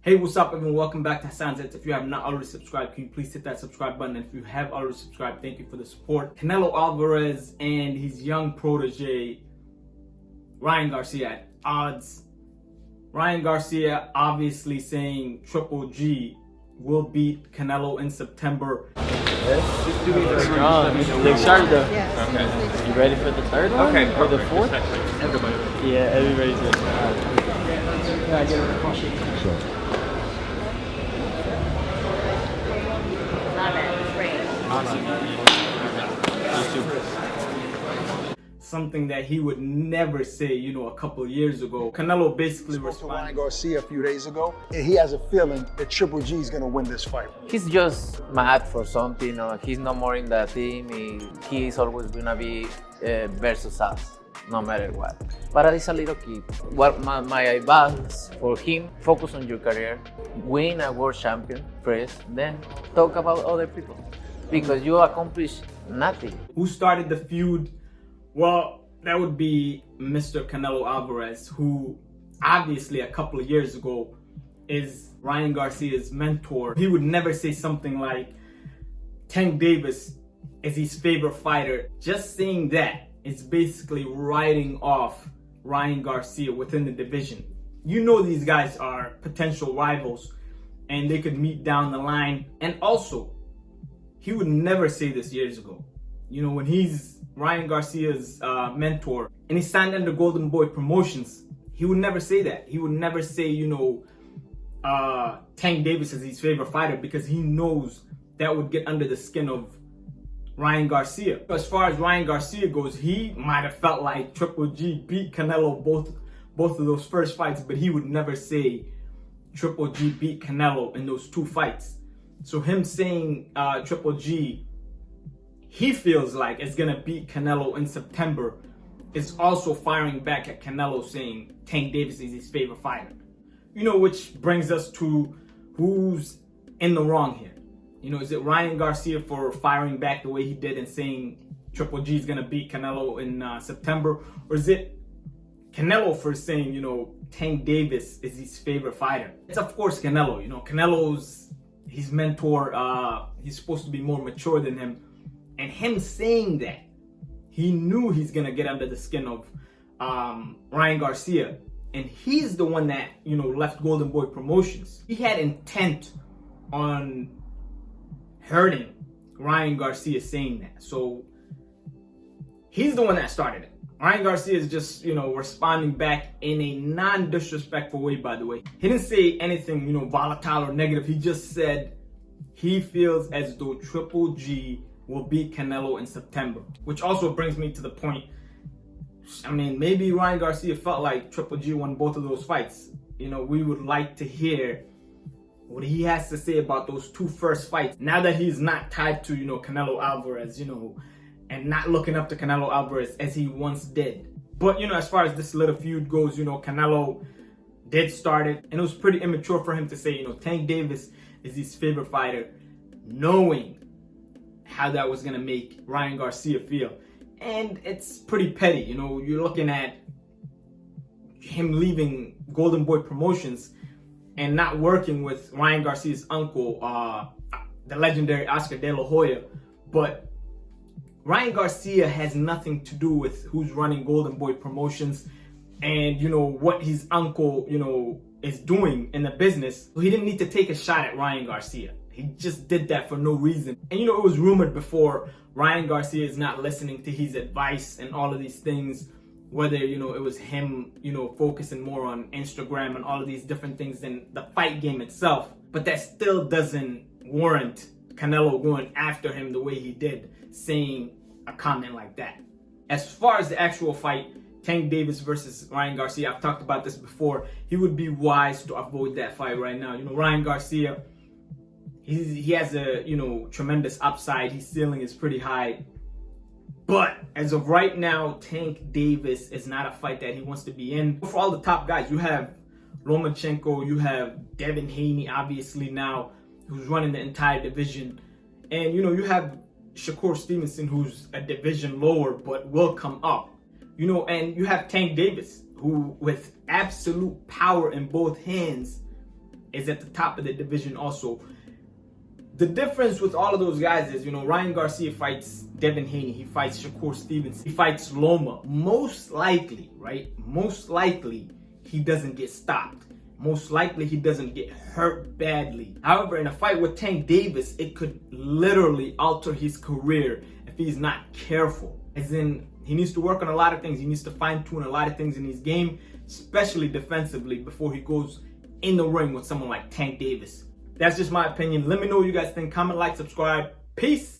Hey, what's up, everyone? Welcome back to Hassan's Hits. If you have not already subscribed, can you please hit that subscribe button? And if you have already subscribed, thank you for the support. Canelo Alvarez and his young protege, Ryan Garcia, at odds. Ryan Garcia obviously saying Triple G will beat Canelo in September. Strong. Look sharp though. Yeah. You ready for the third one? Okay, Or the perfect. fourth? Everybody. Yeah, everybody's good. Can I get a caution? Sure. Something that he would never say, a couple years ago. Canelo basically Spoke to Ryan responded. Garcia a few days ago, and he has a feeling that Triple G is going to win this fight. He's just mad for something, or he's no more in the team. He's always gonna be versus us, no matter what. But he's a little kid. What my advice for him: focus on your career, win a world champion first, then talk about other people, because you accomplish nothing. Who started the feud? Well, that would be Mr. Canelo Alvarez, who obviously a couple of years ago is Ryan Garcia's mentor. He would never say something like Tank Davis is his favorite fighter. Just saying that is basically writing off Ryan Garcia within the division. You know these guys are potential rivals and they could meet down the line. And also, he would never say this years ago. When he's Ryan Garcia's mentor and he signed under Golden Boy Promotions, he would never say that. He would never say, Tank Davis is his favorite fighter, because he knows that would get under the skin of Ryan Garcia. As far as Ryan Garcia goes, he might have felt like Triple G beat Canelo both of those first fights, but he would never say Triple G beat Canelo in those two fights. So him saying Triple G, he feels like it's gonna beat Canelo in September, is also firing back at Canelo saying Tank Davis is his favorite fighter. Which brings us to who's in the wrong here. Is it Ryan Garcia for firing back the way he did and saying Triple G is gonna beat Canelo in September? Or is it Canelo for saying, Tank Davis is his favorite fighter? It's of course Canelo. Canelo's his mentor. He's supposed to be more mature than him. And him saying that, he knew he's going to get under the skin of Ryan Garcia. And he's the one that, left Golden Boy Promotions. He had intent on hurting Ryan Garcia saying that. So he's the one that started it. Ryan Garcia is just, responding back in a non-disrespectful way, by the way. He didn't say anything, volatile or negative. He just said he feels as though Triple G will beat Canelo in September. Which also brings me to the point, maybe Ryan Garcia felt like Triple G won both of those fights. We would like to hear what he has to say about those two first fights, now that he's not tied to, Canelo Alvarez, and not looking up to Canelo Alvarez as he once did. But, as far as this little feud goes, Canelo did start it, and it was pretty immature for him to say, Tank Davis is his favorite fighter, knowing how that was going to make Ryan Garcia feel. And it's pretty petty. You're looking at him leaving Golden Boy Promotions and not working with Ryan Garcia's uncle, the legendary Oscar De La Hoya. But Ryan Garcia has nothing to do with who's running Golden Boy Promotions and, what his uncle, is doing in the business. So he didn't need to take a shot at Ryan Garcia. He just did that for no reason. And it was rumored before, Ryan Garcia is not listening to his advice and all of these things, whether, it was him, focusing more on Instagram and all of these different things than the fight game itself. But that still doesn't warrant Canelo going after him the way he did, saying a comment like that. As far as the actual fight, Tank Davis versus Ryan Garcia, I've talked about this before. He would be wise to avoid that fight right now. Ryan Garcia, he has a, tremendous upside. His ceiling is pretty high. But as of right now, Tank Davis is not a fight that he wants to be in. For all the top guys, you have Lomachenko, you have Devin Haney, obviously now, who's running the entire division. And, you have Shakur Stevenson, who's a division lower, but will come up. And you have Tank Davis, who with absolute power in both hands is at the top of the division also. The difference with all of those guys is, Ryan Garcia fights Devin Haney, he fights Shakur Stevenson, he fights Loma. Most likely, he doesn't get stopped. Most likely he doesn't get hurt badly. However, in a fight with Tank Davis, it could literally alter his career if he's not careful. As in, he needs to work on a lot of things. He needs to fine-tune a lot of things in his game, especially defensively, before he goes in the ring with someone like Tank Davis. That's just my opinion. Let me know what you guys think. Comment, like, subscribe. Peace.